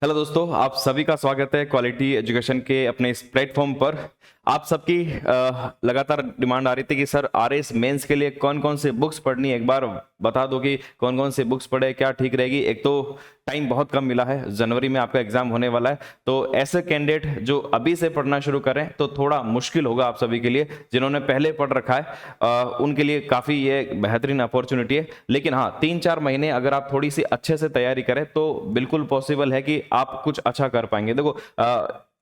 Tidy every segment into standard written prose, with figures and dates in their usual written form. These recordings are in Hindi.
हेलो दोस्तों, आप सभी का स्वागत है क्वालिटी एजुकेशन के अपने इस प्लेटफॉर्म पर। आप सबकी लगातार डिमांड आ रही थी कि सर आरएस मेंस के लिए कौन कौन से बुक्स पढ़नी है, एक बार बता दो कि कौन कौन से बुक्स पढ़े, क्या ठीक रहेगी। एक तो टाइम बहुत कम मिला है, जनवरी में आपका एग्जाम होने वाला है, तो ऐसे कैंडिडेट जो अभी से पढ़ना शुरू करें तो थोड़ा मुश्किल होगा आप सभी के लिए। जिन्होंने पहले पढ़ रखा है उनके लिए काफ़ी ये बेहतरीन अपॉर्चुनिटी है। लेकिन हाँ, 3-4 महीने अगर आप थोड़ी सी अच्छे से तैयारी करें तो बिल्कुल पॉसिबल है कि आप कुछ अच्छा कर पाएंगे। देखो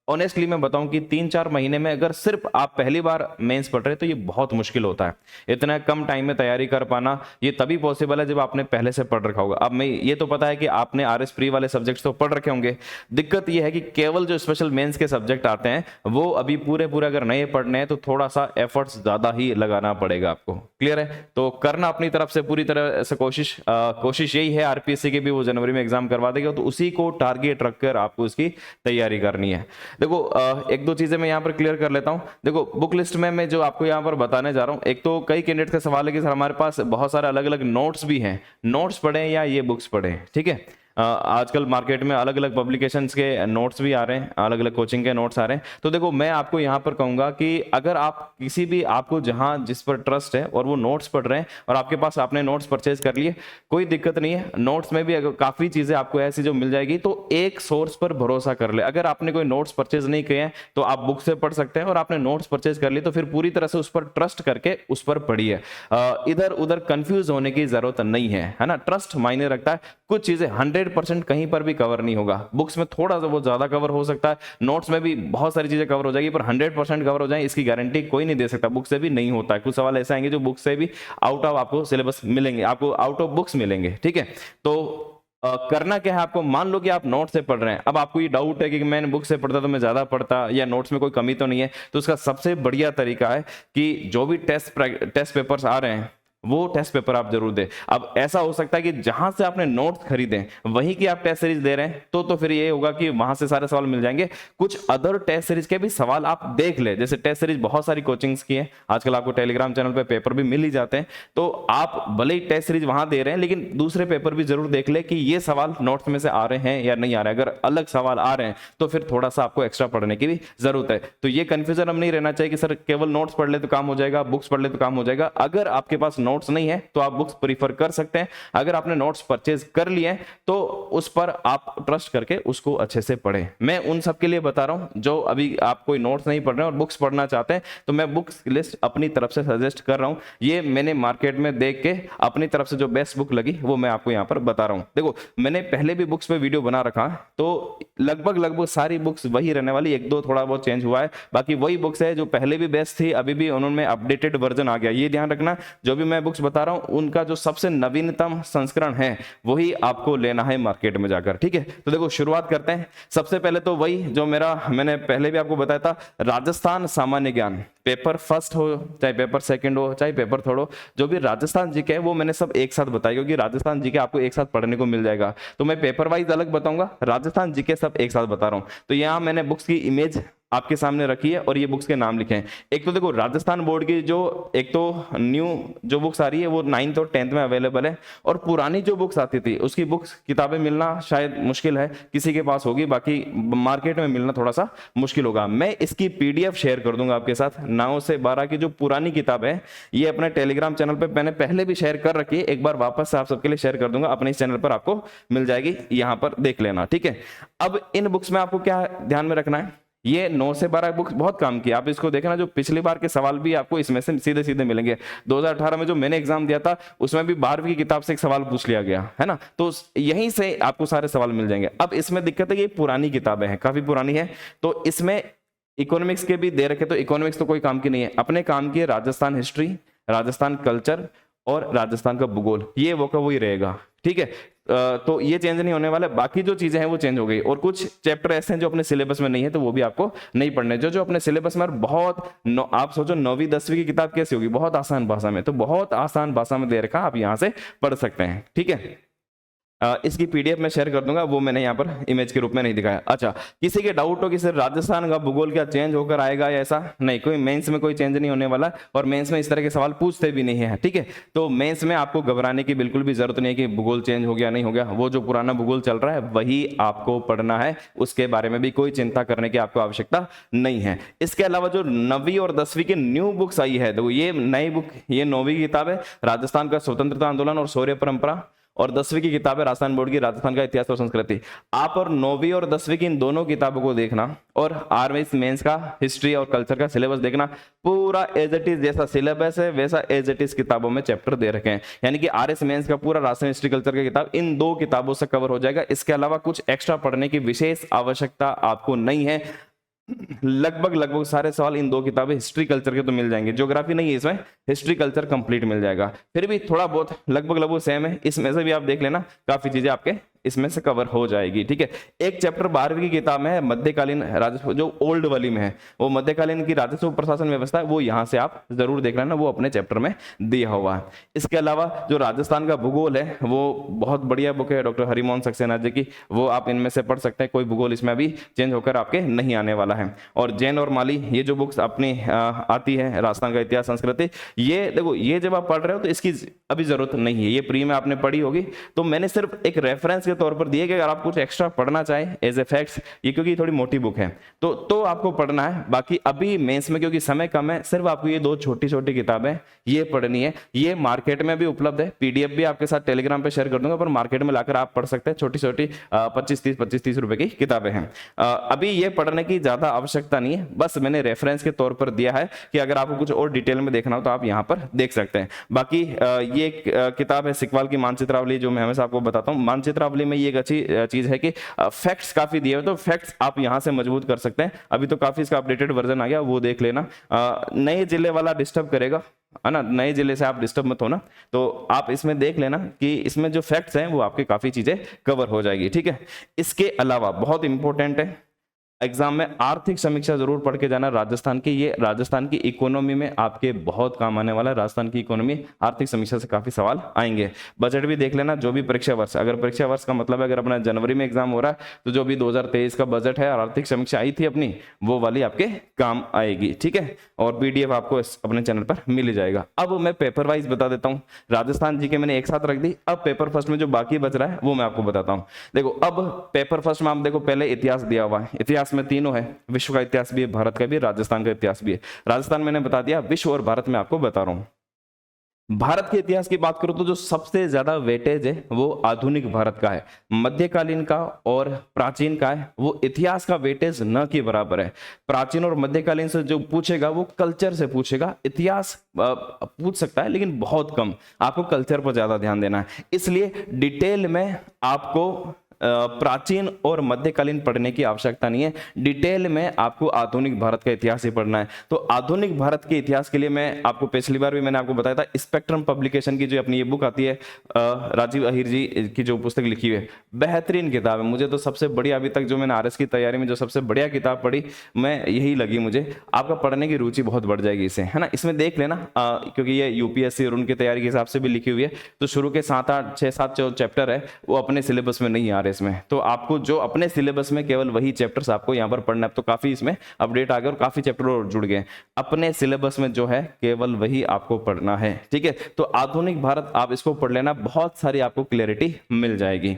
ऑनेस्टली मैं बताऊं कि 3-4 महीने में अगर सिर्फ आप पहली बार मेंस पढ़ रहे हैं तो ये बहुत मुश्किल होता है। इतना कम टाइम में तैयारी कर पाना ये तभी पॉसिबल है जब आपने पहले से पढ़ रखा होगा। अब मैं ये तो पता है कि आपने आरएस प्री वाले सब्जेक्ट्स तो पढ़ रखे होंगे। दिक्कत ये है कि केवल जो स्पेशल मेंस के सब्जेक्ट आते हैं वो अभी पूरे पूरे अगर नए पढ़ने हैं तो थोड़ा सा एफर्ट्स ज्यादा ही लगाना पड़ेगा आपको। क्लियर है? तो करना अपनी तरफ से पूरी तरह से कोशिश यही है। आरपीएससी के भी वो जनवरी में एग्जाम करवा देगा, तो उसी को टारगेट रखकर आपको इसकी तैयारी करनी है। देखो एक दो चीजें मैं यहाँ पर क्लियर कर लेता हूँ। देखो बुक लिस्ट में मैं जो आपको यहाँ पर बताने जा रहा हूँ, एक तो कई कैंडिडेट का सवाल है कि सर हमारे पास बहुत सारे अलग अलग नोट्स भी हैं, नोट्स पढ़ें या ये बुक्स पढ़ें। ठीक है, आजकल मार्केट में अलग अलग पब्लिकेशंस के नोट्स भी आ रहे हैं, अलग अलग कोचिंग के नोट्स आ रहे हैं। तो देखो मैं आपको यहाँ पर कहूंगा कि अगर आप किसी भी आपको जहाँ जिस पर ट्रस्ट है और वो नोट्स पढ़ रहे हैं और आपके पास आपने नोट्स परचेज कर लिए, कोई दिक्कत नहीं है। नोट्स में भी अगर काफ़ी चीज़ें आपको ऐसी जो मिल जाएगी, तो एक सोर्स पर भरोसा कर ले। अगर आपने कोई नोट्स परचेज नहीं किए हैं तो आप बुक से पढ़ सकते हैं, और आपने नोट्स परचेज कर लिए तो फिर पूरी तरह से उस पर ट्रस्ट करके उस पर पढ़िए। इधर उधर कंफ्यूज होने की जरूरत नहीं है ना। ट्रस्ट मायने रखता है। कुछ चीजें 100% कहीं पर भी कवर नहीं होगा। बुक्स में थोड़ा सा बहुत ज्यादा कवर हो सकता है, नोट्स में भी बहुत सारी चीजें कवर हो जाएगी, पर 100% कवर हो जाए इसकी गारंटी कोई नहीं दे सकता। बुक से भी नहीं होता है। कुछ सवाल ऐसे आएंगे जो बुक से भी आउट ऑफ आपको सिलेबस मिलेंगे, आपको आउट ऑफ बुक्स मिलेंगे। ठीक है, तो करना क्या है आपको, मान लो कि आप नोट से पढ़ रहे हैं। अब आपको ये डाउट है कि मैंने बुक से पढ़ता तो मैं ज्यादा पढ़ता या नोट्स में कोई कमी तो नहीं है, तो उसका सबसे बढ़िया तरीका है कि जो भी टेस्ट पेपर्स आ रहे हैं वो टेस्ट पेपर आप जरूर दें। अब ऐसा हो सकता है कि जहां से आपने नोट्स खरीदे वहीं की आप टेस्ट सीरीज दे रहे हैं, तो फिर ये होगा कि वहां से सारे सवाल मिल जाएंगे। कुछ अदर टेस्ट सीरीज के भी सवाल आप देख ले, जैसे टेस्ट सीरीज बहुत सारी कोचिंग्स की है, आजकल आपको टेलीग्राम चैनल पे पेपर भी मिल ही जाते हैं। तो आप भले ही टेस्ट सीरीज वहां दे रहे हैं, लेकिन दूसरे पेपर भी जरूर देख ले कि ये सवाल नोट्स में से आ रहे हैं या नहीं आ रहे हैं। अगर अलग सवाल आ रहे हैं तो फिर थोड़ा सा आपको एक्स्ट्रा पढ़ने की भी जरूरत है। तो ये कंफ्यूजन हम नहीं रहना चाहिए कि सर केवल नोट्स पढ़ ले तो काम हो जाएगा, बुक्स पढ़ ले तो काम हो जाएगा। अगर आपके पास नोट्स नहीं है तो आप बुक्स प्रीफर कर सकते हैं। अगर आपने नोट्स परचेज कर लिए तो उस पर आप ट्रस्ट करके उसको अच्छे से पढ़ें। मैं उन सब के लिए बता रहा हूं जो अभी आप कोई नोट्स नहीं पढ़ रहे हैं और बुक्स पढ़ना चाहते हैं, तो मैं बुक्स लिस्ट अपनी तरफ से सजेस्ट कर रहा हूं। ये मैंने मार्केट में देख के अपनी तरफ से जो बेस्ट बुक लगी वो मैं आपको यहां पर बता रहा हूं। देखो मैंने पहले भी बुक्स पे वीडियो बना रखा है, तो लगभग सारी बुक्स वही रहने वाली, एक दो थोड़ा बहुत चेंज हुआ है, बाकी वही बुक्स है जो पहले भी बेस्ट थी, अभी भी उन्होंने अपडेटेड वर्जन आ गया। ये ध्यान रखना, जो भी मैं बुक्स बता रहा हूं उनका जो सबसे नवीनतम संस्करण है वही आपको लेना है मार्केट में जाकर। ठीक है, तो देखो शुरुआत करते हैं। सबसे पहले तो वही जो मैंने पहले भी आपको बताया था, राजस्थान सामान्य ज्ञान, पेपर फर्स्ट हो चाहे पेपर सेकंड हो चाहे पेपर थर्ड हो, जो भी राजस्थान जीके है वो मैंने सब एक साथ बताया, क्योंकि राजस्थान जीके आपको एक साथ पढ़ने को मिल जाएगा। तो मैं पेपर वाइज अलग बताऊंगा, राजस्थान जीके सब एक साथ बता रहा हूं। तो यहां मैंने बुक्स की इमेज आपके सामने रखी है और ये बुक्स के नाम लिखे हैं। एक तो देखो राजस्थान बोर्ड की जो एक तो न्यू जो बुक्स आ रही है वो 9th और 10th में अवेलेबल है, और पुरानी जो बुक्स आती थी उसकी बुक्स किताबें मिलना शायद मुश्किल है, किसी के पास होगी, बाकी मार्केट में मिलना थोड़ा सा मुश्किल होगा। मैं इसकी पीडीएफ शेयर कर दूंगा आपके साथ। 9 से 12 की जो पुरानी किताब है ये अपने टेलीग्राम चैनल पर मैंने पहले भी शेयर कर रखी है, एक बार वापस से आप सबके लिए शेयर कर दूंगा, अपने इस चैनल पर आपको मिल जाएगी, यहाँ पर देख लेना। ठीक है, अब इन बुक्स में आपको क्या ध्यान में रखना है, ये 9 से 12 बुक्स बहुत काम की, आप इसको देखना। जो पिछली बार के सवाल भी आपको इसमें से सीधे सीधे मिलेंगे। 2018 में जो मैंने एग्जाम दिया था उसमें भी 12वीं की किताब से एक सवाल पूछ लिया गया है ना, तो यहीं से आपको सारे सवाल मिल जाएंगे। अब इसमें दिक्कत है कि ये पुरानी किताबें हैं, काफी पुरानी है, तो इसमें इकोनॉमिक्स के भी दे रखे, तो इकोनॉमिक्स तो कोई काम की नहीं है। अपने काम की है राजस्थान हिस्ट्री, राजस्थान कल्चर और राजस्थान का भूगोल, ये वो का वही रहेगा। ठीक है, तो ये चेंज नहीं होने वाला है, बाकी जो चीजें हैं वो चेंज हो गई। और कुछ चैप्टर ऐसे हैं जो अपने सिलेबस में नहीं है, तो वो भी आपको नहीं पढ़ने। जो जो अपने सिलेबस में बहुत आप सोचो 9वीं 10वीं की किताब कैसी होगी, बहुत आसान भाषा में, तो बहुत आसान भाषा में दे रखा, आप यहां से पढ़ सकते हैं। ठीक है, इसकी पीडीएफ में शेयर कर दूंगा, वो मैंने यहाँ पर इमेज के रूप में नहीं दिखाया। अच्छा, किसी के डाउट हो कि सर राजस्थान का भूगोल क्या चेंज होकर आएगा या ऐसा? नहीं, कोई मेंस में कोई चेंज नहीं होने वाला, और मेंस में इस तरह के सवाल पूछते भी नहीं है, ठीक है। तो मेंस में आपको घबराने की बिल्कुल भी जरूरत नहीं है कि भूगोल चेंज हो गया नहीं हो गया। वो जो पुराना भूगोल चल रहा है वही आपको पढ़ना है, उसके बारे में भी कोई चिंता करने की आपको आवश्यकता नहीं है। इसके अलावा जो 9वीं और 10वीं की न्यू बुक्स आई है, तो ये नई बुक, ये 9वीं की किताब है राजस्थान का स्वतंत्रता आंदोलन और शौर्य परंपरा, और 10वीं की किताब है राजस्थान बोर्ड की राजस्थान का इतिहास और संस्कृति। आप और 9वीं और 10वीं की इन दोनों किताबों को देखना, और आरएस मेंस का हिस्ट्री और कल्चर का सिलेबस देखना। पूरा एज इट इज जैसा सिलेबस है वैसा एज इट इज किताबों में चैप्टर दे रखे हैं, यानी कि आरएस मेंस का पूरा राजस्थान हिस्ट्री कल्चर की किताब इन 2 किताबों से कवर हो जाएगा। इसके अलावा कुछ एक्स्ट्रा पढ़ने की विशेष आवश्यकता आपको नहीं है। लगभग सारे सवाल इन 2 किताबें हिस्ट्री कल्चर के तो मिल जाएंगे, ज्योग्राफी नहीं है इसमें, हिस्ट्री कल्चर कंप्लीट मिल जाएगा। फिर भी थोड़ा बहुत लगभग सेम है, इसमें से भी आप देख लेना, काफी चीजें आपके इसमें से कवर हो जाएगी, ठीक है। एक चैप्टर 12वीं की किताब में है मध्यकालीन राजस्व, जो ओल्ड वाली में है, वो मध्यकालीन की राजस्व प्रशासन व्यवस्था है, वो यहाँ से आप जरूर देख लेना, वो अपने चैप्टर में दिया हुआ है। इसके अलावा जो राजस्थान का भूगोल है वो बहुत बढ़िया बुक है डॉक्टर हरिमोहन सक्सेना जी की, वो आप इनमें से पढ़ सकते हैं। कोई भूगोल इसमें अभी चेंज होकर आपके नहीं आने वाला है। और जैन और माली, ये जो बुक्स अपनी आती है राजस्थान का इतिहास संस्कृति, ये देखो, ये जब आप पढ़ रहे हो तो इसकी अभी जरूरत नहीं है, ये प्री में आपने पढ़ी होगी, तो मैंने सिर्फ एक रेफरेंस के तौर पर दिए कि अगर आप कुछ एक्स्ट्रा पढ़ना चाहें एज ए फैक्ट्स, ये क्योंकि थोड़ी मोटी बुक है तो आपको पढ़ना है। बाकी अभी मेंस में क्योंकि समय कम है, सिर्फ आपको ये 2 छोटी छोटी किताबें ये पढ़नी है। ये मार्केट में भी उपलब्ध है, पीडीएफ भी आपके साथ टेलीग्राम पे शेयर कर दूंगा, पर मार्केट में लाकर आप पढ़ सकते हैं। छोटी छोटी 25-30 रुपए की किताबें हैं। अभी ये पढ़ने की ज्यादा आवश्यकता नहीं है, बस मैंने रेफरेंस के तौर पर दिया है कि अगर आपको कुछ और डिटेल में देखना हो तो आप यहाँ पर देख सकते हैं। बाकी ये किताब है सिकवाल की मानचित्रावली, जो मैं हमेशा आपको बताता हूँ। मानचित्रावली में ये एक अच्छी चीज है कि फैक्ट्स काफी दिए हुए, तो फैक्ट्स आप यहां से मजबूत कर सकते हैं। अभी तो काफी इसका अपडेटेड वर्जन आ गया, वो देख लेना। नए जिले वाला डिस्टर्ब करेगा, है ना, नए जिले से आप डिस्टर्ब मत होना, तो आप इसमें देख लेना कि इसमें जो फैक्ट्स हैं वो आपके काफी चीजें कवर हो जाएगी, ठीक है। इसके अलावा बहुत इंपॉर्टेंट है, एग्जाम में आर्थिक समीक्षा जरूर पढ़ के जाना राजस्थान की। ये राजस्थान की इकोनॉमी में आपके बहुत काम आने वाला है। राजस्थान की इकोनॉमी आर्थिक समीक्षा से काफी सवाल आएंगे। बजट भी देख लेना, जो भी परीक्षा वर्ष, अगर परीक्षा वर्ष का मतलब है अगर अपना जनवरी में एग्जाम हो रहा है तो जो भी 2023 का बजट है और आर्थिक समीक्षा आई थी अपनी, वो वाली आपके काम आएगी, ठीक है। और पीडीएफ आपको अपने चैनल पर मिल ही जाएगा। अब मैं पेपर वाइज बता देता हूँ। राजस्थान जी के मैंने एक साथ रख दी, अब पेपर फर्स्ट में जो बाकी बच रहा है वो मैं आपको बताता हूँ। देखो, अब पेपर फर्स्ट में आप देखो, पहले इतिहास दिया हुआ है, इतिहास में तीनों है, विश्व का इतिहास भी है, भारत का भी, राजस्थान का इतिहास भी है। राजस्थान मैंने बता दिया, विश्व और भारत में आपको बता रहा हूं। भारत के इतिहास की बात करूं तो जो सबसे ज्यादा वेटेज है वो आधुनिक भारत का है, मध्यकालीन का और प्राचीन का है वो इतिहास का वेटेज न के बराबर है। प्राचीन और मध्यकालीन से जो पूछेगा वो कल्चर से पूछेगा, इतिहास पूछ सकता है लेकिन बहुत कम, आपको कल्चर पर ज्यादा ध्यान देना है। इसलिए डिटेल में आपको प्राचीन और मध्यकालीन पढ़ने की आवश्यकता नहीं है, डिटेल में आपको आधुनिक भारत का इतिहास ही पढ़ना है। तो आधुनिक भारत के इतिहास के लिए मैं आपको पिछली बार भी मैंने आपको बताया था, स्पेक्ट्रम पब्लिकेशन की जो अपनी ये बुक आती है, राजीव अहिर जी की जो पुस्तक लिखी हुई है, बेहतरीन किताब है। मुझे तो सबसे बढ़िया, अभी तक जो मैंने आरएस की तैयारी में जो सबसे बढ़िया किताब पढ़ी मैं यही लगी मुझे। आपका पढ़ने की रुचि बहुत बढ़ जाएगी इसे, है ना। इसमें देख लेना, क्योंकि ये यूपीएससी और उनकी तैयारी के हिसाब से भी लिखी हुई है, तो शुरू के 6-7 जो चैप्टर है वो अपने सिलेबस में नहीं आ रहे इसमें, तो आपको जो अपने सिलेबस में केवल वही चैप्टर्स आपको यहाँ पर पढ़ना है। तो काफी इसमें अपडेट आ गया और काफी चैप्टर और जुड़ गए। अपने सिलेबस में जो है केवल वही आपको पढ़ना है, ठीक है। तो आधुनिक भारत आप इसको पढ़ लेना, बहुत सारी आपको क्लैरिटी मिल जाएगी।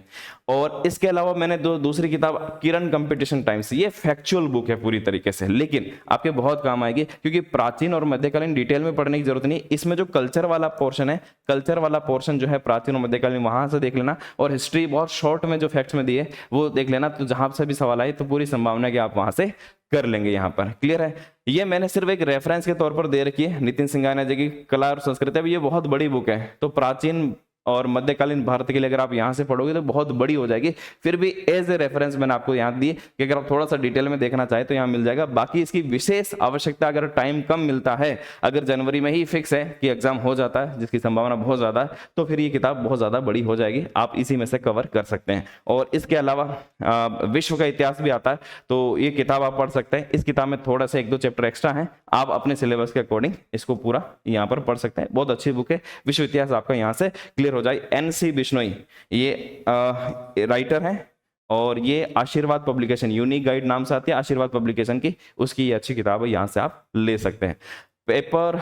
और इसके अलावा मैंने दूसरी किताब किरण कंपटीशन टाइम्स, ये फैक्चुअल बुक है पूरी तरीके से, लेकिन आपके बहुत काम आएगी क्योंकि प्राचीन और मध्यकालीन डिटेल में पढ़ने की जरूरत नहीं। इसमें जो कल्चर वाला पोर्शन है, कल्चर वाला पोर्शन जो है प्राचीन और मध्यकालीन, वहां से देख लेना। और हिस्ट्री बहुत शॉर्ट में जो फैक्ट्स में दिए वो देख लेना, तो जहां से भी सवाल आए तो पूरी संभावना है कि आप वहां से कर लेंगे। यहाँ पर क्लियर है। ये मैंने सिर्फ एक रेफरेंस के तौर पर दे रखी है, नितिन सिंघानिया जी की कला और संस्कृति। अब ये बहुत बड़ी बुक है, तो प्राचीन और मध्यकालीन भारत के लिए अगर आप यहां से पढ़ोगे तो बहुत बड़ी हो जाएगी। फिर भी एज ए रेफरेंस मैंने आपको यहाँ दी कि अगर आप थोड़ा सा डिटेल में देखना चाहे तो यहाँ मिल जाएगा। बाकी इसकी विशेष आवश्यकता, अगर टाइम कम मिलता है, अगर जनवरी में ही फिक्स है कि एग्जाम हो जाता है, जिसकी संभावना बहुत ज्यादा है, तो फिर ये किताब बहुत ज्यादा बड़ी हो जाएगी, आप इसी में से कवर कर सकते हैं। और इसके अलावा विश्व का इतिहास भी आता है, तो ये किताब आप पढ़ सकते हैं। इस किताब में थोड़ा सा 1-2 चैप्टर एक्स्ट्रा है, आप अपने सिलेबस के अकॉर्डिंग इसको पूरा यहाँ पर पढ़ सकते हैं। बहुत अच्छी बुक है, विश्व इतिहास आपका यहाँ से क्लियर क्लियर हो जाए। NC बिश्नोई ये राइटर हैं और ये आशीर्वाद पब्लिकेशन, यूनिक गाइड नाम से आती है आशीर्वाद पब्लिकेशन की, उसकी ये अच्छी किताब है, यहाँ से आप ले सकते हैं। पेपर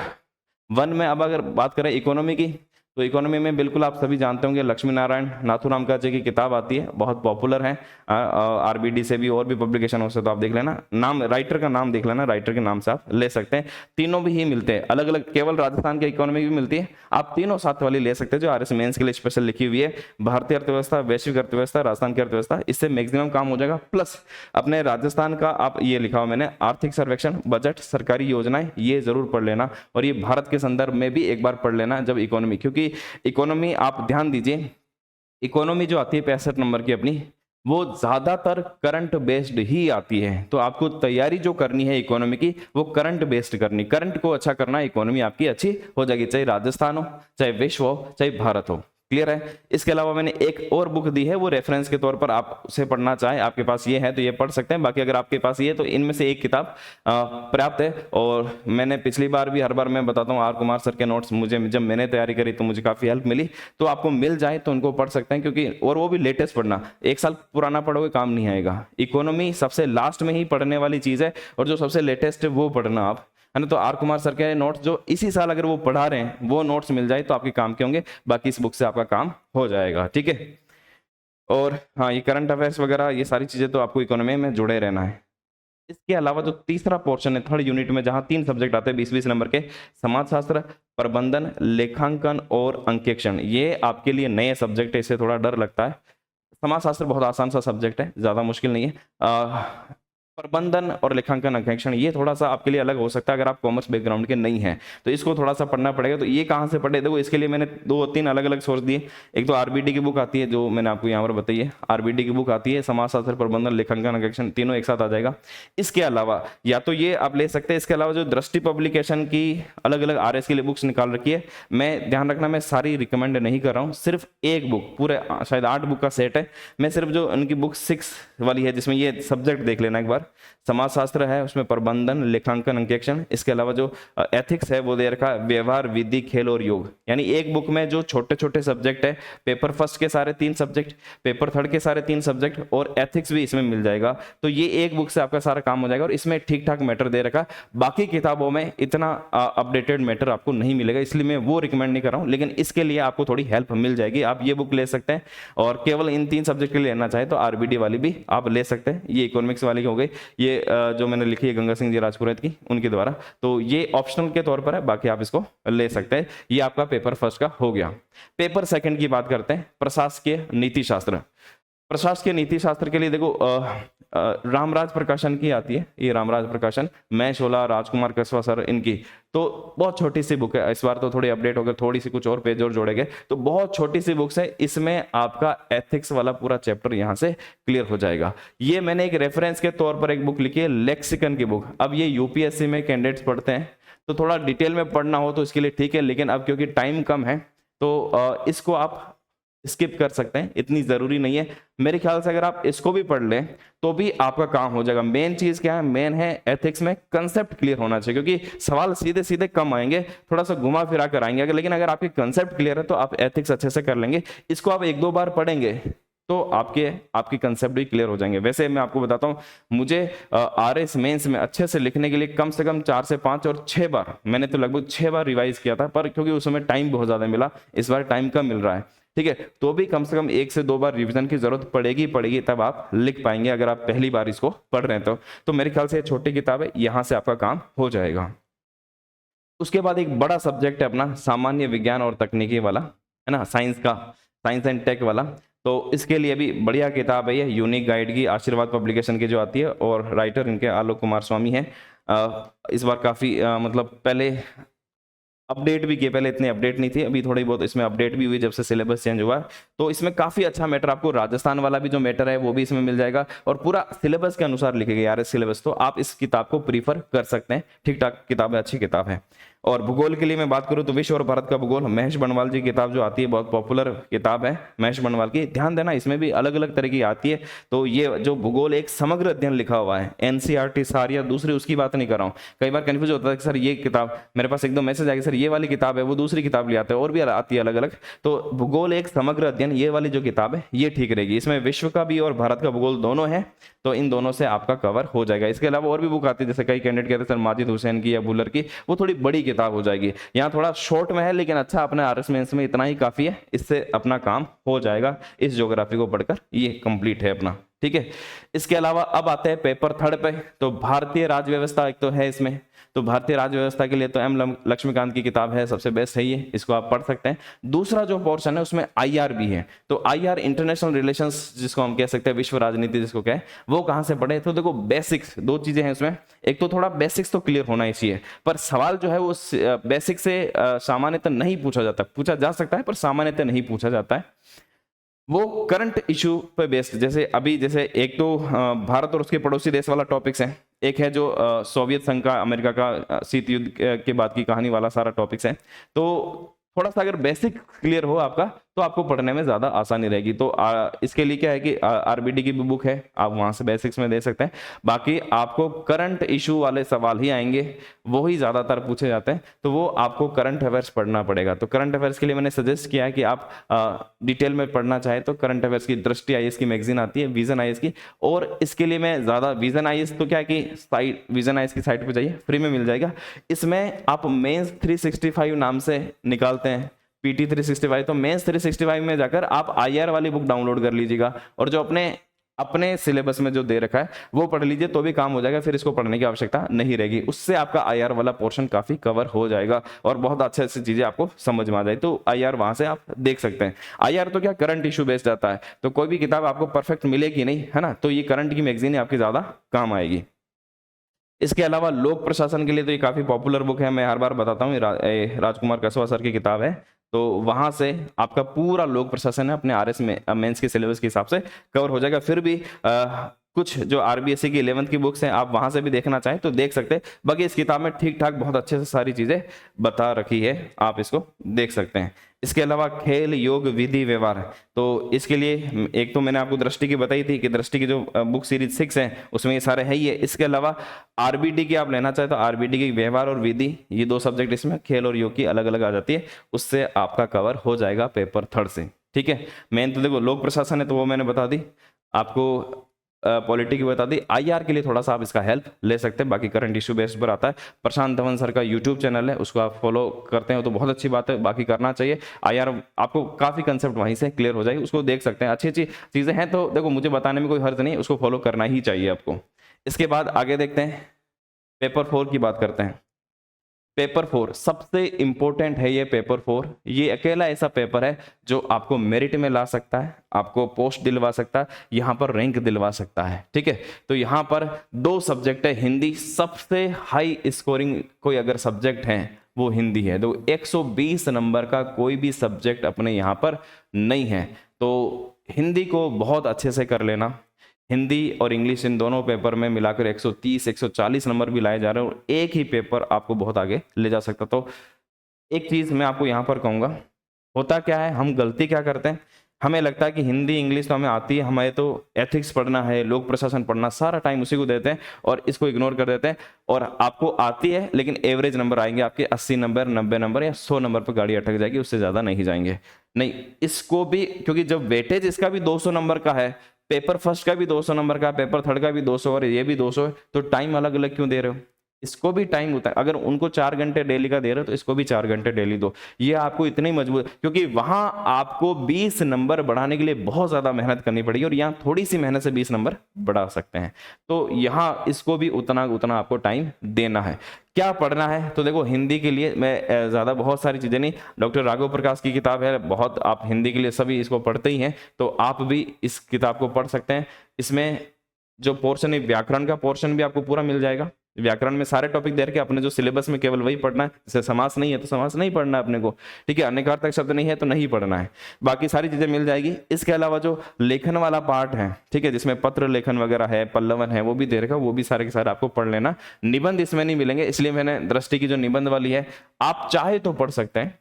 1 में अब अगर बात करें इकोनॉमी की, तो इकोनॉमी में बिल्कुल आप सभी जानते होंगे लक्ष्मी नारायण नाथूराम का जी की किताब आती है, बहुत पॉपुलर है। RBD से भी और भी पब्लिकेशन हो से तो आप देख लेना, नाम राइटर का नाम देख लेना, राइटर के नाम से आप ले सकते हैं। तीनों भी ही मिलते हैं अलग अलग, केवल राजस्थान के इकोनॉमी भी मिलती है, आप तीनों साथ वाली ले सकते हैं जो RS मेंस के लिए स्पेशल लिखी हुई है। भारतीय अर्थव्यवस्था, वैश्विक अर्थव्यवस्था, राजस्थान की अर्थव्यवस्था, इससे मैक्सिमम काम हो जाएगा। प्लस अपने राजस्थान का आप ये लिखा हुआ मैंने आर्थिक सर्वेक्षण, बजट, सरकारी योजनाएं, ये जरूर पढ़ लेना। और ये भारत के संदर्भ में भी एक बार पढ़ लेना जब इकोनॉमी, क्योंकि इकोनॉमी आप ध्यान दीजिए, इकोनॉमी जो आती है 65 नंबर की अपनी, वो ज्यादातर करंट बेस्ड ही आती है। तो आपको तैयारी जो करनी है इकोनॉमी की वो करंट बेस्ड करनी, करंट को अच्छा करना, इकोनॉमी आपकी अच्छी हो जाएगी, चाहे राजस्थान हो, चाहे विश्व हो, चाहे भारत हो। क्लियर है। इसके अलावा मैंने एक और बुक दी है, वो रेफरेंस के तौर पर आप उसे पढ़ना चाहें, आपके पास ये है तो ये पढ़ सकते हैं, बाकी अगर आपके पास ये तो इनमें से एक किताब पर्याप्त है। और मैंने पिछली बार भी, हर बार मैं बताता हूँ, R कुमार सर के नोट्स मुझे, जब मैंने तैयारी करी तो मुझे काफी हेल्प मिली, तो आपको मिल जाए तो उनको पढ़ सकते हैं, क्योंकि और वो भी लेटेस्ट पढ़ना, 1 साल पुराना पढ़ोगे काम नहीं आएगा। इकोनॉमी सबसे लास्ट में ही पढ़ने वाली चीज है, और जो सबसे लेटेस्ट है वो पढ़ना आप, है ना। तो R कुमार सर के नोट्स जो इसी साल अगर वो पढ़ा रहे हैं वो नोट्स मिल जाए तो आपके काम के होंगे, बाकी इस बुक से आपका काम हो जाएगा। ठीक है। और हाँ, ये करंट अफेयर्स वगैरह ये सारी चीजें तो आपको इकोनॉमी में जुड़े रहना है। इसके अलावा जो तीसरा पोर्शन है 3rd यूनिट में, जहां 3 सब्जेक्ट आते हैं 20-20 नंबर के, समाजशास्त्र, प्रबंधन, लेखांकन और अंकेक्षण, ये आपके लिए नए सब्जेक्ट है, इससे थोड़ा डर लगता है। समाजशास्त्र बहुत आसान सा सब्जेक्ट है, ज्यादा मुश्किल नहीं है। प्रबंधन और लेखांकन अंकेक्षण ये थोड़ा सा आपके लिए अलग हो सकता है अगर आप कॉमर्स बैकग्राउंड के नहीं हैं, तो इसको थोड़ा सा पढ़ना पड़ेगा। तो ये कहाँ से पढ़े, देखो इसके लिए मैंने 2-3 अलग अलग सोर्स दिए। एक तो RBD की बुक आती है जो मैंने आपको यहाँ पर बताई है, RBD की बुक आती है, समाजशास्त्र, प्रबंधन, लेखांकन अंकेक्षण, तीनों एक साथ आ जाएगा। इसके अलावा या तो ये आप ले सकते हैं, इसके अलावा जो दृष्टि पब्लिकेशन की अलग अलग RS के लिए बुक्स निकाल रखी है, मैं ध्यान रखना मैं सारी रिकमेंड नहीं कर रहा हूँ, सिर्फ एक बुक, पूरे शायद 8 बुक का सेट है, मैं सिर्फ जो उनकी बुक 6 वाली है जिसमें ये सब्जेक्ट देख लेना एक बार, समाजशास्त्र है उसमें प्रबंधन, लेखांकन, अंकेक्षण, इसके अलावा जो एथिक्स है वो दे रखा है, व्यवहार, विधि, खेल और योग। यानी एक बुक में जो छोटे छोटे सब्जेक्ट है, पेपर फर्स्ट के सारे 3 सब्जेक्ट, पेपर थर्ड के सारे 3 सब्जेक्ट और एथिक्स भी इसमें मिल जाएगा। तो ये एक बुक से आपका सारा काम हो जाएगा और इसमें ठीक ठाक मैटर दे रखा। बाकी किताबों में इतना अपडेटेड मैटर आपको नहीं मिलेगा, इसलिए मैं वो रिकमेंड नहीं कर रहा हूँ, लेकिन इसके लिए आपको थोड़ी हेल्प मिल जाएगी। आप ये बुक ले सकते हैं और केवल इन 3 सब्जेक्ट के लिए लेना चाहे तो RBD वाली भी आप ले सकते हैं। ये इकोनॉमिक्स वाली हो गई, ये जो मैंने लिखी है गंगा सिंह जी राजपुरोहित की, उनके द्वारा, तो ये ऑप्शनल के तौर पर है, बाकी आप इसको ले सकते हैं। ये आपका पेपर फर्स्ट का हो गया। पेपर सेकंड की बात करते हैं, प्रशासकीय नीति शास्त्र। प्रशासकीय नीति शास्त्र के लिए देखो रामराज प्रकाशन की आती है, ये रामराज प्रकाशन, मैं शोला, राजकुमार कसवा सर, इनकी तो बहुत छोटी सी बुक है, इस बार तो थोड़ी अपडेट हो गई, थोड़ी सी कुछ और पेज और जोड़े गए, तो बहुत छोटी सी बुक्स है, इसमें आपका एथिक्स वाला पूरा चैप्टर यहां से क्लियर हो जाएगा। ये मैंने एक रेफरेंस के तौर पर एक बुक लिखी है, लेक्सिकन की बुक। अब ये UPSC में कैंडिडेट्स पढ़ते हैं तो थोड़ा डिटेल में पढ़ना हो तो इसके लिए ठीक है, लेकिन अब क्योंकि टाइम कम है तो इसको आप स्किप कर सकते हैं, इतनी जरूरी नहीं है। मेरे ख्याल से अगर आप इसको भी पढ़ लें तो भी आपका काम हो जाएगा। मेन चीज क्या है, मेन है एथिक्स में कंसेप्ट क्लियर होना चाहिए, क्योंकि सवाल सीधे सीधे कम आएंगे, थोड़ा सा घुमा फिरा कर आएंगे, लेकिन अगर आपके कंसेप्ट क्लियर है तो आप एथिक्स अच्छे से कर लेंगे। इसको आप 1-2 बार पढ़ेंगे तो आपके कंसेप्ट भी क्लियर हो जाएंगे। वैसे मैं आपको बताता हूं, मुझे RS मेंस में अच्छे से लिखने के लिए कम से कम 4 से 5 और 6 बार, मैंने तो लगभग 6 बार रिवाइज किया था, पर क्योंकि उस समय टाइम बहुत ज्यादा मिला, इस बार टाइम कम मिल रहा है, ठीक है, तो भी कम से कम 1 से 2 बार रिवीजन की जरूरत पड़ेगी, तब आप लिख पाएंगे अगर आप पहली बार इसको पढ़ रहे हैं तो मेरे ख्याल से ये छोटी किताब है, यहां से आपका काम हो जाएगा। उसके बाद एक बड़ा सब्जेक्ट है अपना सामान्य विज्ञान और तकनीकी वाला, है ना, साइंस का, साइंस एंड टेक वाला, तो इसके लिए भी बढ़िया किताब है ये, यूनिक गाइड की, आशीर्वाद पब्लिकेशन की जो आती है, और राइटर इनके आलोक कुमार स्वामी है। इस बार काफी मतलब पहले अपडेट भी किए, पहले इतनी अपडेट नहीं थी, अभी थोड़ी बहुत इसमें अपडेट भी हुई जब से सिलेबस चेंज हुआ, तो इसमें काफी अच्छा मैटर आपको, राजस्थान वाला भी जो मैटर है वो भी इसमें मिल जाएगा, और पूरा सिलेबस के अनुसार लिखे गए RS सिलेबस, तो आप इस किताब को प्रीफर कर सकते हैं, ठीक ठाक किताब है, अच्छी किताब है। और भूगोल के लिए मैं बात करूं तो विश्व और भारत का भूगोल, महेश बनवाल जी की किताब जो आती है, बहुत पॉपुलर किताब है महेश बनवाल की। ध्यान देना इसमें भी अलग अलग तरह की आती है। तो ये जो भूगोल एक समग्र अध्ययन लिखा हुआ है, एनसीईआरटी सारी या दूसरी उसकी बात नहीं कर रहा हूँ। कई बार कंफ्यूज होता है कि सर ये किताब, मेरे पास एक दो मैसेज आएगी सर ये वाली किताब है, वो दूसरी किताब ले आते हैं, और भी आती है अलग अलग। तो भूगोल एक समग्र अध्ययन, ये वाली जो किताब है ये ठीक रहेगी। इसमें विश्व का भी और भारत का भूगोल दोनों है, तो इन दोनों से आपका कवर हो जाएगा। इसके अलावा और भी बुक आती है, जैसे कई कैंडिडेट कहते हैं सर माजिद हुसैन की या बुलर की, वो थोड़ी बड़ी किताब हो जाएगी। यहाँ थोड़ा शॉर्ट में है लेकिन अच्छा, अपने आरएस मेंस में इतना ही काफी है, इससे अपना काम हो जाएगा। इस ज्योग्राफी को पढ़कर ये कंप्लीट है अपना, ठीक है। इसके अलावा अब आते हैं पेपर थर्ड पे। तो भारतीय राज्य व्यवस्था एक तो है इसमें, तो भारतीय राज्य व्यवस्था के लिए तो एम लक्ष्मीकांत की किताब है, सबसे बेस्ट है ये, इसको आप पढ़ सकते हैं। दूसरा जो पोर्शन है उसमें आईआर भी है, तो आईआर इंटरनेशनल रिलेशंस जिसको हम कह सकते हैं, विश्व राजनीति जिसको कहें, वो कहां से पढ़े। तो देखो बेसिक्स दो चीजें हैं उसमें, एक तो थोड़ा बेसिक्स तो क्लियर होना ही चाहिए, पर सवाल जो है वो बेसिक से सामान्यतः नहीं पूछा जाता, पूछा जा सकता है पर सामान्यतः नहीं पूछा जाता है। वो करंट इशू पे बेस्ड, जैसे अभी जैसे एक तो भारत और उसके पड़ोसी देश वाला टॉपिक्स है, एक है जो सोवियत संघ का, अमेरिका का शीत युद्ध के बाद की कहानी वाला सारा टॉपिक्स है। तो थोड़ा सा अगर बेसिक क्लियर हो आपका तो आपको पढ़ने में ज्यादा आसानी रहेगी। तो इसके लिए क्या है कि आरबीडी की भी बुक है, आप वहां से बेसिक्स में दे सकते हैं। बाकी आपको करंट इशू वाले सवाल ही आएंगे, वो ही ज्यादातर पूछे जाते हैं, तो वो आपको करंट अफेयर्स पढ़ना पड़ेगा। तो करंट अफेयर्स के लिए मैंने सजेस्ट किया है कि आप डिटेल में पढ़ना चाहे तो करंट अफेयर्स की दृष्टि आईएएस की मैगजीन आती है, विजन आईएएस की, और इसके लिए मैं ज्यादा विजन आईएएस, तो क्या है कि साइट विजन आईएएस की साइट पर जाइए, फ्री में मिल जाएगा। इसमें आप मेंस 365 नाम से निकालते हैं, पीटी 365, तो मेंस 365 में जाकर आप आईआर वाली बुक डाउनलोड कर लीजिएगा, और जो अपने अपने सिलेबस में जो दे रखा है वो पढ़ लीजिए, तो भी काम हो जाएगा, फिर इसको पढ़ने की आवश्यकता नहीं रहेगी। उससे आपका आईआर वाला पोर्शन काफी कवर हो जाएगा और बहुत अच्छे अच्छी चीजें आपको समझ में आ जाए। तो आईआर वहां से आप देख सकते हैं। आईआर तो क्या करंट इशू बेस्ड आता है, तो कोई भी किताब आपको परफेक्ट मिलेगी नहीं, है ना, तो ये करंट की मैगजीन आपकी ज्यादा काम आएगी। इसके अलावा लोक प्रशासन के लिए तो ये काफी पॉपुलर बुक है, मैं हर बार बताता हूँ, राजकुमार कसवा सर की किताब है। तो वहां से आपका पूरा लोक प्रशासन है अपने आरएस में मेंस के सिलेबस के हिसाब से कवर हो जाएगा। फिर भी कुछ जो आरबीएससी की 11th की बुक्स हैं, आप वहां से भी देखना चाहें तो देख सकते हैं। बाकी इस किताब में ठीक ठाक बहुत अच्छे से सारी चीजें बता रखी है, आप इसको देख सकते हैं। इसके अलावा खेल, योग, विधि, व्यवहार, तो इसके लिए एक तो मैंने आपको दृष्टि की बताई थी कि दृष्टि की जो बुक सीरीज 6 है उसमें ये सारे है ही है। इसके अलावा आरबीडी की आप लेना चाहे तो आरबीडी की व्यवहार और विधि, ये दो सब्जेक्ट इसमें खेल और योग की अलग अलग आ जाती है, उससे आपका कवर हो जाएगा पेपर थर्ड से, ठीक है। मेन तो देखो लोक प्रशासन है तो वो मैंने बता दी आपको, पॉलिटी की बता दी। आईआर के लिए थोड़ा सा आप इसका हेल्प ले सकते हैं, बाकी करंट इशू बेस्ड पर आता है। प्रशांत धवन सर का यूट्यूब चैनल है, उसको आप फॉलो करते हो तो बहुत अच्छी बात है, बाकी करना चाहिए। आईआर आपको काफी कंसेप्ट वहीं से क्लियर हो जाएगी, उसको देख सकते हैं। अच्छी अच्छी चीजें हैं तो देखो मुझे बताने में कोई हर्ज नहीं, उसको फॉलो करना ही चाहिए आपको। इसके बाद आगे देखते हैं, पेपर 4 की बात करते हैं। पेपर 4 सबसे इंपॉर्टेंट है ये पेपर 4, ये अकेला ऐसा पेपर है जो आपको मेरिट में ला सकता है, आपको पोस्ट दिलवा सकता है, यहाँ पर रैंक दिलवा सकता है, ठीक है। तो यहाँ पर दो सब्जेक्ट है, हिंदी सबसे हाई स्कोरिंग कोई अगर सब्जेक्ट है वो हिंदी है। तो 120 नंबर का कोई भी सब्जेक्ट अपने यहाँ पर नहीं है, तो हिंदी को बहुत अच्छे से कर लेना। हिंदी और इंग्लिश इन दोनों पेपर में मिलाकर 130 140 नंबर भी लाए जा रहे हैं, और एक ही पेपर आपको बहुत आगे ले जा सकता। तो एक चीज मैं आपको यहाँ पर कहूँगा, होता क्या है, हम गलती क्या करते हैं, हमें लगता है कि हिंदी इंग्लिश तो हमें आती है, हमें तो एथिक्स पढ़ना है, लोक प्रशासन पढ़ना, सारा टाइम उसी को देते हैं और इसको इग्नोर कर देते हैं। और आपको आती है लेकिन एवरेज नंबर आएंगे आपके 80 नंबर, 90 नंबर या 100 नंबर पर गाड़ी अटक जाएगी, उससे ज्यादा नहीं जाएंगे। नहीं, इसको भी, क्योंकि जब वेटेज इसका भी 200 नंबर का है, पेपर फर्स्ट का भी 200 नंबर का, पेपर थर्ड का भी 200 और ये भी 200 है, तो टाइम अलग अलग क्यों दे रहे हो? इसको भी टाइम होता है, अगर उनको 4 घंटे डेली का दे रहे हो तो इसको भी 4 घंटे डेली दो। ये आपको इतनी मजबूत, क्योंकि वहां आपको 20 नंबर बढ़ाने के लिए बहुत ज्यादा मेहनत करनी पड़ेगी और यहाँ थोड़ी सी मेहनत से 20 नंबर बढ़ा सकते हैं। तो यहाँ इसको भी उतना उतना आपको टाइम देना है। क्या पढ़ना है, तो देखो हिंदी के लिए मैं ज्यादा बहुत सारी चीजें नहीं, डॉक्टर राघव प्रकाश की किताब है बहुत, आप हिंदी के लिए सभी इसको पढ़ते ही हैं, तो आप भी इस किताब को पढ़ सकते हैं। इसमें जो पोर्शन है व्याकरण का पोर्शन भी आपको पूरा मिल जाएगा, व्याकरण में सारे टॉपिक दे रखे, अपने जो सिलेबस में केवल वही पढ़ना है। जैसे समास नहीं है तो समास नहीं पढ़ना है अपने को, ठीक है, अनेकार्थक शब्द नहीं है तो नहीं पढ़ना है, बाकी सारी चीजें मिल जाएगी। इसके अलावा जो लेखन वाला पार्ट है, ठीक है, जिसमें पत्र लेखन वगैरह है, पल्लवन है, वो भी दे रखा, वो भी सारे के सारे आपको पढ़ लेना। निबंध इसमें नहीं मिलेंगे, इसलिए मैंने दृष्टि की जो निबंध वाली है आप चाहे तो पढ़ सकते हैं,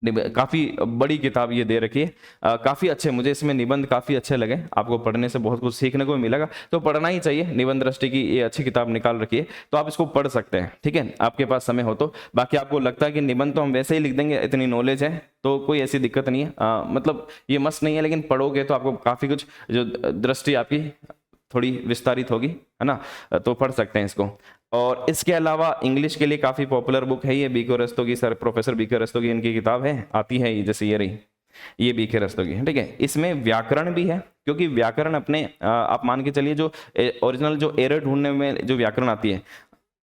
काफी बड़ी किताब ये दे रखी है, काफी अच्छे, मुझे इसमें निबंध काफी अच्छे लगे, आपको पढ़ने से बहुत कुछ सीखने को मिलेगा, तो पढ़ना ही चाहिए। निबंध दृष्टि की ये अच्छी किताब निकाल रखी है, तो आप इसको पढ़ सकते हैं, ठीक है, आपके पास समय हो तो। बाकी आपको लगता है कि निबंध तो हम वैसे ही लिख देंगे, इतनी नॉलेज है, तो कोई ऐसी दिक्कत नहीं है, मतलब ये मस्त नहीं है, लेकिन पढ़ोगे तो आपको काफी कुछ जो दृष्टि आपकी थोड़ी विस्तारित होगी, है ना, तो पढ़ सकते हैं इसको। और इसके अलावा इंग्लिश के लिए काफी पॉपुलर बुक है ये BK Rastogi, sir professor BK Rastogi, इनकी किताब है, आती है ये, जैसे ये रही, ये बीके रस्तोगी है, ठीक है। इसमें व्याकरण भी है, क्योंकि व्याकरण अपने आप मान के चलिए जो ओरिजिनल जो एरर ढूंढने में जो व्याकरण आती है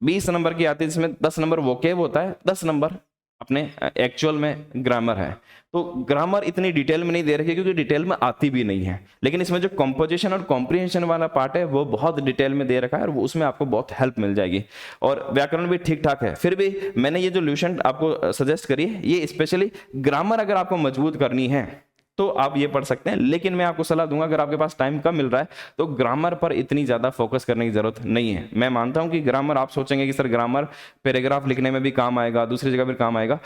20 नंबर की आती है, जिसमें 10 नंबर वोकेब होता है, 10 नंबर अपने एक्चुअल में ग्रामर है। तो ग्रामर इतनी डिटेल में नहीं दे रखी, क्योंकि डिटेल में आती भी नहीं है, लेकिन इसमें जो कंपोजिशन और कॉम्प्रिहेंशन वाला पार्ट है वो बहुत डिटेल में दे रखा है, और वो उसमें आपको बहुत हेल्प मिल जाएगी। और व्याकरण भी ठीक ठाक है, फिर भी मैंने ये जो ल्यूशन आपको सजेस्ट करी है, ये स्पेशली ग्रामर अगर आपको मजबूत करनी है तो आप ये पढ़ सकते हैं, लेकिन मैं आपको सलाह दूंगा, अगर आपके पास टाइम कम मिल रहा है तो ग्रामर पर इतनी ज्यादा फोकस करने की जरूरत नहीं है। मैं मानता हूं कि ग्रामर, आप सोचेंगे कि सर ग्रामर पैराग्राफ लिखने में भी काम आएगा, दूसरी जगह भी काम आएगा,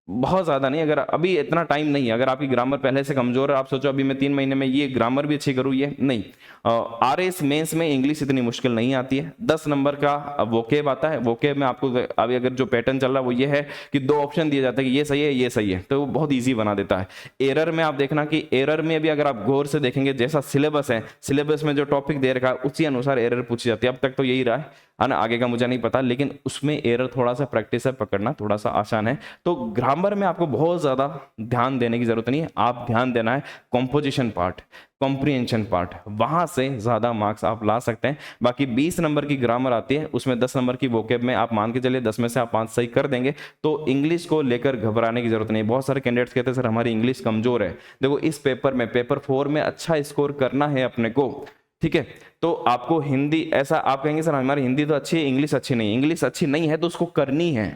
बहुत ज़्यादा नहीं, अगर अभी इतना टाइम नहीं है, अगर आपकी ग्रामर पहले से कमजोर है, आप सोचो अभी मैं 3 महीने में ये ग्रामर भी अच्छी करूँ, ये नहीं। आरएस मेंस में इंग्लिश इतनी मुश्किल नहीं आती है, 10 नंबर का वोकेब आता है, वोकेब में आपको अभी अगर जो पैटर्न चल रहा है वो ये है कि 2 ऑप्शन दिए जाते हैं कि ये सही है, ये सही है, तो वो बहुत ईजी बना देता है। एरर में आप देखना कि एरर में भी अगर आप गौर से देखेंगे, जैसा सिलेबस है, सिलेबस में जो टॉपिक दे रखा है उसी अनुसार एरर पूछी जाती है, अब तक तो यही रहा है ना, आगे का मुझे नहीं पता, लेकिन उसमें एरर थोड़ा सा प्रैक्टिस है, पकड़ना थोड़ा सा आसान है। तो ग्रामर में आपको बहुत ज्यादा ध्यान देने की जरूरत नहीं है, आप ध्यान देना है कॉम्पोजिशन पार्ट, कॉम्प्रिहेंशन पार्ट, वहां से ज्यादा मार्क्स आप ला सकते हैं। बाकी 20 नंबर की ग्रामर आती है, उसमें 10 नंबर की वोकेब में आप मान के चलिए 10 में से आप 5 सही कर देंगे, तो इंग्लिश को लेकर घबराने की जरूरत नहीं। बहुत सारे कैंडिडेट्स कहते हैं सर हमारी इंग्लिश कमजोर है, देखो इस पेपर में, पेपर 4 में अच्छा स्कोर करना है अपने को, ठीक है, तो आपको हिंदी, ऐसा आप कहेंगे सर हमारी हिंदी तो अच्छी है, इंग्लिश अच्छी नहीं है, इंग्लिश अच्छी नहीं है तो उसको करनी है।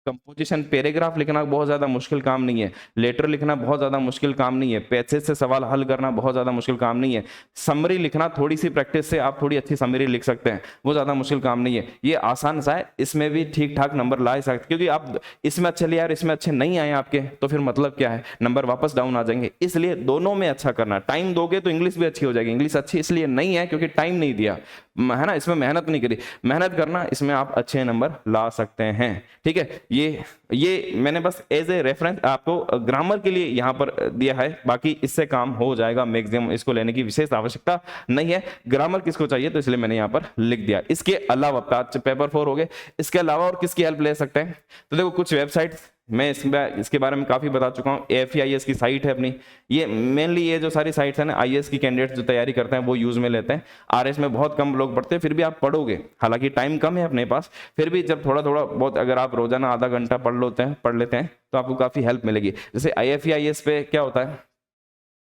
कंपोजिशन, पैराग्राफ लिखना बहुत ज्यादा मुश्किल काम नहीं है, लेटर लिखना बहुत ज्यादा मुश्किल काम नहीं है, पैसेज से सवाल हल करना बहुत ज्यादा मुश्किल काम नहीं है, समरी लिखना थोड़ी सी प्रैक्टिस से आप थोड़ी अच्छी समरी लिख सकते हैं, वो ज्यादा मुश्किल काम नहीं है, ये आसान सा है, इसमें भी ठीक ठाक नंबर ला सकते, क्योंकि आप इसमें अच्छे लिया और इसमें अच्छे नहीं आए आपके, तो फिर मतलब क्या है, नंबर वापस डाउन आ जाएंगे। इसलिए दोनों में अच्छा करना, टाइम दोगे तो इंग्लिश भी अच्छी हो जाएगी। इंग्लिश अच्छी इसलिए नहीं है क्योंकि टाइम नहीं दिया, है ना, इसमें मेहनत नहीं करी, मेहनत करना, इसमें आप अच्छे नंबर ला सकते हैं, ठीक है। ये मैंने बस एज ए रेफरेंस आपको ग्रामर के लिए यहाँ पर दिया है, बाकी इससे काम हो जाएगा मैक्सिमम, इसको लेने की विशेष आवश्यकता नहीं है। ग्रामर किसको चाहिए तो इसलिए मैंने यहाँ पर लिख दिया। इसके अलावा पेपर 4 हो गए, इसके अलावा और किसकी हेल्प ले सकते हैं, तो देखो कुछ वेबसाइट मैं इसके बारे में काफी बता चुका हूँ। AFEIS की साइट है अपनी, ये मेनली ये जो सारी साइट्स है ना, IAS की कैंडिडेट्स जो तैयारी करते हैं वो यूज में लेते हैं। RS में बहुत कम लोग पढ़ते हैं, फिर भी आप पढ़ोगे, हालांकि टाइम कम है अपने पास, फिर भी जब थोड़ा थोड़ा बहुत अगर आप रोजाना आधा घंटा पढ़ लेते हैं तो आपको काफी हेल्प मिलेगी। जैसे IFEIS पे क्या होता है,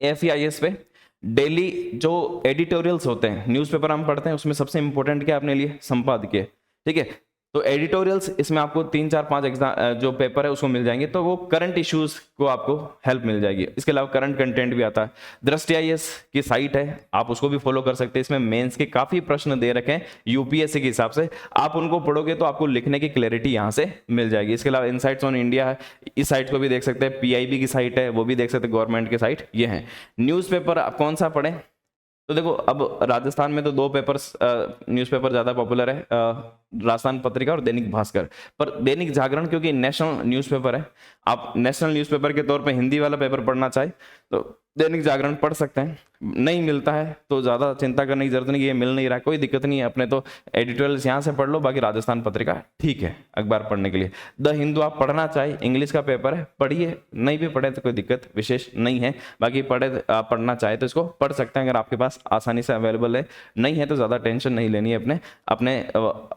AFEIS पे डेली जो एडिटोरियल्स होते हैं, न्यूज़पेपर हम पढ़ते हैं, उसमें सबसे इंपॉर्टेंट क्या अपने लिए, संपादकीय, ठीक है। तो एडिटोरियल्स इसमें आपको 3 4 5 एग्जाम जो पेपर है उसको मिल जाएंगे, तो वो करंट इश्यूज को आपको हेल्प मिल जाएगी। इसके अलावा करंट कंटेंट भी आता है। दृष्टि IAS की साइट है, आप उसको भी फॉलो कर सकते हैं। इसमें मेंस के काफी प्रश्न दे रखे हैं UPSC के हिसाब से, आप उनको पढ़ोगे तो आपको लिखने की क्लैरिटी यहाँ से मिल जाएगी। इसके अलावा इनसाइट्स ऑन इंडिया है, इस साइट को भी देख सकते हैं। PIB की साइट है, वो भी देख सकते हैं, गवर्नमेंट की साइट ये है। न्यूज़पेपर आप कौन सा पढ़ें, तो देखो अब राजस्थान में तो 2 पेपर्स न्यूज़पेपर ज़्यादा पॉपुलर है, राजस्थान पत्रिका और दैनिक भास्कर। पर दैनिक जागरण क्योंकि नेशनल न्यूज़पेपर है, आप नेशनल न्यूज़पेपर के तौर पे हिंदी वाला पेपर पढ़ना चाहे तो दैनिक जागरण पढ़ सकते हैं। नहीं मिलता है तो ज़्यादा चिंता करने की जरूरत नहीं, ये मिल नहीं रहा, कोई दिक्कत नहीं है, अपने तो एडिटोरियल्स यहाँ से पढ़ लो, बाकी राजस्थान पत्रिका ठीक है अखबार पढ़ने के लिए। द हिंदू आप पढ़ना चाहे, इंग्लिश का पेपर है, पढ़िए, नहीं भी पढ़े तो कोई दिक्कत विशेष नहीं है, बाकी पढ़ना चाहे तो इसको पढ़ सकते हैं अगर आपके पास आसानी से अवेलेबल है। नहीं है तो ज़्यादा टेंशन नहीं लेनी है, अपने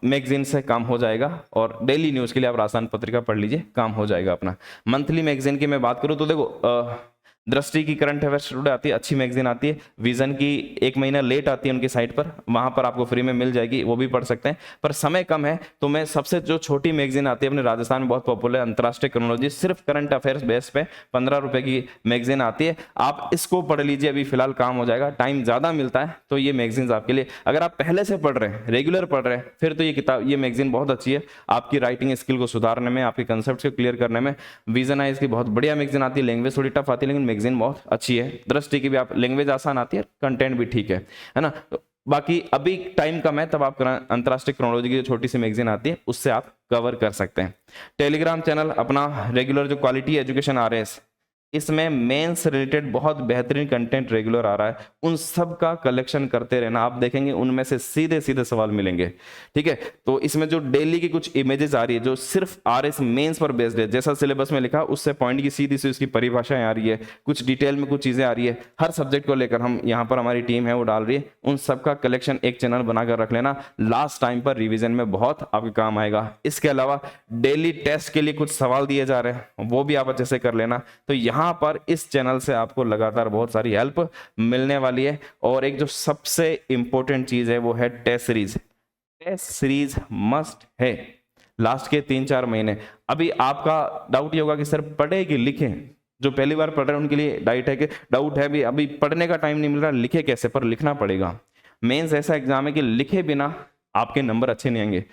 मैगजीन से काम हो जाएगा। और डेली न्यूज़ के लिए आप राजस्थान पत्रिका पढ़ लीजिए, काम हो जाएगा अपना। मंथली मैगजीन की मैं बात करूँ तो देखो दृष्टि की करंट अफेयर्स टुडे आती है, अच्छी मैगजीन आती है। विजन की 1 महीना लेट आती है उनकी साइट पर, वहां पर आपको फ्री में मिल जाएगी, वो भी पढ़ सकते हैं। पर समय कम है तो मैं सबसे जो छोटी मैगजीन आती है अपने राजस्थान में बहुत पॉपुलर, अंतर्राष्ट्रीय क्रोनोलॉजी, सिर्फ करंट अफेयर्स बेस पे 15 रुपए की मैगजीन आती है, आप इसको पढ़ लीजिए। अभी फिलहाल काम हो जाएगा, टाइम ज्यादा मिलता है तो ये मैगजीन आपके लिए, अगर आप पहले से पढ़ रहे हैं, रेगुलर पढ़ रहे हैं, फिर तो ये मैगजीन बहुत अच्छी है आपकी राइटिंग स्किल को सुधारने में, आपके कंसेप्ट को क्लियर करने में। विजन है इसकी बहुत बढ़िया मैगजीन आती है, लैंग्वेज थोड़ी टफ आती है लेकिन मैगजीन बहुत अच्छी है। दृष्टि की भी आप लैंग्वेज आसान आती है, कंटेंट भी ठीक है ना। तो बाकी अभी टाइम कम है तब आप अंतर्राष्ट्रीय क्रोनोलॉजी की जो छोटी सी मैगजीन आती है उससे आप कवर कर सकते हैं। टेलीग्राम चैनल अपना रेगुलर जो क्वालिटी एजुकेशन RS, इसमें मेंस रिलेटेड बहुत बेहतरीन कंटेंट रेगुलर आ रहा है, उन सब का कलेक्शन करते रहना, आप देखेंगे उनमें से सीधे सीधे सवाल मिलेंगे। ठीक है, तो इसमें जो डेली की कुछ इमेजेस आ रही है जो सिर्फ RS मेंस पर बेस्ड है, जैसा सिलेबस में लिखा उससे पॉइंट की सीधी सी उसकी परिभाषाएं आ रही है, कुछ डिटेल में कुछ चीजें आ रही है, हर सब्जेक्ट को लेकर हम यहाँ पर हमारी टीम है वो डाल रही है, उन सब का कलेक्शन एक चैनल बनाकर रख लेना, लास्ट टाइम पर रिविजन में बहुत आपके काम आएगा। इसके अलावा डेली टेस्ट के लिए कुछ सवाल दिए जा रहे हैं, वो भी आप अच्छे से कर लेना। तो यहाँ पर इस चैनल से आपको लगातार बहुत सारी हेल्प मिलने वाली है। और एक जो सबसे इंपॉर्टेंट चीज है वो है test series. Test series must है लास्ट के 3-4 महीने। अभी आपका डाउट ये होगा कि सर पढ़े कि लिखें, जो पहली बार पढ़ रहे हैं उनके लिए डाउट है भी, अभी पढ़ने का टाइम नहीं मिल रहा, लिखे कैसे? पर लिखना पड़ेगा। मेंस ऐसा एग्जाम है कि लिखे बिना आपके नंबर अच्छे नहीं आएंगे।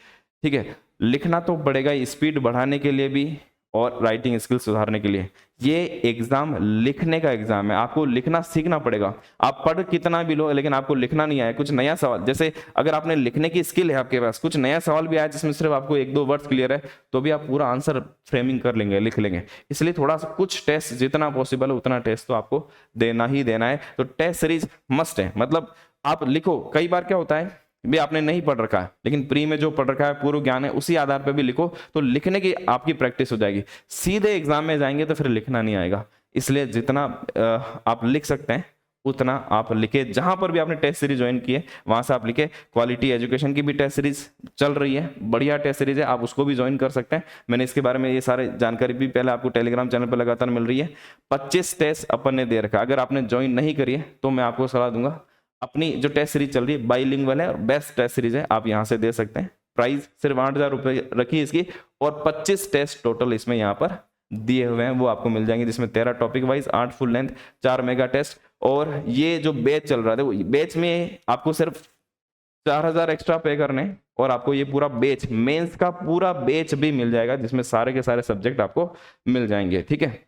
ठीक है, लिखना तो पड़ेगा, स्पीड बढ़ाने के लिए भी और राइटिंग स्किल सुधारने के लिए। ये एग्जाम लिखने का एग्जाम है, आपको लिखना सीखना पड़ेगा। आप पढ़ कितना भी लो लेकिन आपको लिखना नहीं आया, कुछ नया सवाल, जैसे अगर आपने लिखने की स्किल है आपके पास, कुछ नया सवाल भी आया जिसमें सिर्फ आपको 1-2 वर्ड्स क्लियर है, तो भी आप पूरा आंसर फ्रेमिंग कर लेंगे, लिख लेंगे। इसलिए थोड़ा सा कुछ टेस्ट जितना पॉसिबल है उतना टेस्ट तो आपको देना ही देना है। तो टेस्ट सीरीज मस्ट है, मतलब आप लिखो। कई बार क्या होता है भी आपने नहीं पढ़ रखा है लेकिन प्री में जो पढ़ रखा है पूर्व ज्ञान है उसी आधार पर भी लिखो, तो लिखने की आपकी प्रैक्टिस हो जाएगी। सीधे एग्जाम में जाएंगे तो फिर लिखना नहीं आएगा। इसलिए जितना आप लिख सकते हैं उतना आप लिखे। जहां पर भी आपने टेस्ट सीरीज ज्वाइन की है वहां से आप लिखे। क्वालिटी एजुकेशन की भी टेस्ट सीरीज चल रही है, बढ़िया टेस्ट सीरीज है, आप उसको भी ज्वाइन कर सकते हैं। मैंने इसके बारे में ये सारे जानकारी भी पहले आपको टेलीग्राम चैनल पर लगातार मिल रही है। 25 टेस्ट अपन ने दे रखा है, अगर आपने ज्वाइन नहीं करी है तो मैं आपको सलाह दूंगा, अपनी जो टेस्ट सीरीज चल रही है बाइलिंगुअल है और बेस्ट टेस्ट सीरीज है, आप यहां से दे सकते हैं। प्राइस सिर्फ 8,000 रुपये रखी है इसकी, और 25 टेस्ट टोटल इसमें यहाँ पर दिए हुए हैं, वो आपको मिल जाएंगे, जिसमें 13 topic wise, 8 full length, 4 mega test. और ये जो बैच चल रहा था, बैच में आपको सिर्फ 4,000 एक्स्ट्रा पे करने और आपको ये पूरा बैच, मेंस का पूरा बैच भी मिल जाएगा, जिसमें सारे के सारे सब्जेक्ट आपको मिल जाएंगे। ठीक है,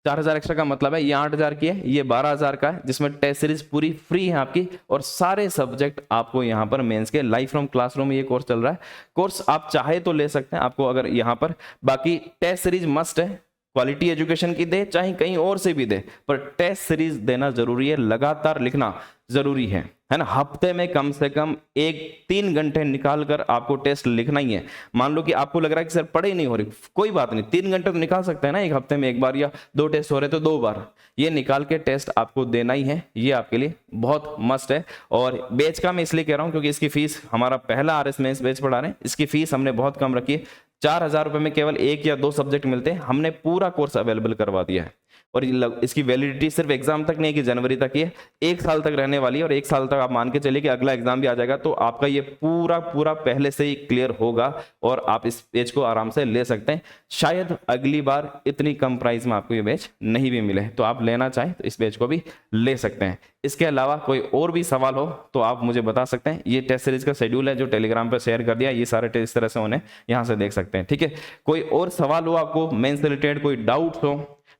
4,000 एक्स्ट्रा का मतलब है ये 8,000 की है, ये 12,000 का है, जिसमें टेस्ट सीरीज पूरी फ्री है आपकी, और सारे सब्जेक्ट आपको यहाँ पर मेंस के लाइव फ्रॉम क्लासरूम में ये कोर्स चल रहा है। कोर्स आप चाहे तो ले सकते हैं, आपको अगर यहाँ पर, बाकी टेस्ट सीरीज मस्ट है, क्वालिटी एजुकेशन की दे चाहे कहीं और से भी दे, पर टेस्ट सीरीज देना जरूरी है, लगातार लिखना जरूरी है ना। हफ्ते में कम से कम 1-3 घंटे निकाल कर आपको टेस्ट लिखना ही है। मान लो कि आपको लग रहा है कि सर पढ़े ही नहीं हो रही, कोई बात नहीं, 3 घंटे तो निकाल सकते हैं ना, एक हफ्ते में 1 बार, या 2 टेस्ट हो रहे तो 2 बार, ये निकाल के टेस्ट आपको देना ही है, ये आपके लिए बहुत मस्ट है। और बैच का मैं इसलिए कह रहा हूं क्योंकि इसकी फीस, हमारा पहला RS मेंस बैच पढ़ा रहे हैं, इसकी फीस हमने बहुत कम रखी है। 4,000 रुपए में केवल 1 या 2 सब्जेक्ट मिलते हैं, हमने पूरा कोर्स अवेलेबल करवा दिया है। और इसकी वैलिडिटी सिर्फ एग्जाम तक नहीं है कि जनवरी तक ही है, 1 साल तक रहने वाली है। और 1 साल तक आप मान के चलिए कि अगला एग्जाम भी आ जाएगा तो आपका ये पूरा पहले से ही क्लियर होगा और आप इस बैच को आराम से ले सकते हैं। शायद अगली बार इतनी कम प्राइस में आपको ये बैच नहीं भी मिले, तो आप लेना चाहें तो इस बैच को भी ले सकते हैं। इसके अलावा कोई और भी सवाल हो तो आप मुझे बता सकते हैं। ये टेस्ट सीरीज का शेड्यूल है जो टेलीग्राम पर शेयर कर दिया, ये सारे टेस्ट इस तरह से होने यहाँ से देख सकते हैं। ठीक है, कोई और सवाल हो आपको मेंस से रिलेटेड, कोई डाउट हो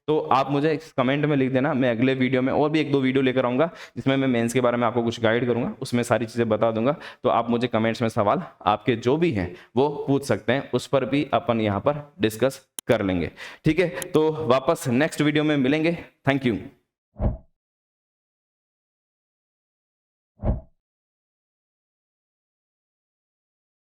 तो आप मुझे कमेंट में लिख देना। मैं अगले वीडियो में और भी 1-2 वीडियो लेकर आऊंगा जिसमें मैं मेंस के बारे में आपको कुछ गाइड करूंगा, उसमें सारी चीजें बता दूंगा। तो आप मुझे कमेंट्स में सवाल आपके जो भी हैं वो पूछ सकते हैं, उस पर भी अपन यहाँ पर डिस्कस कर लेंगे। ठीक है, तो वापस नेक्स्ट वीडियो में मिलेंगे। Thank you.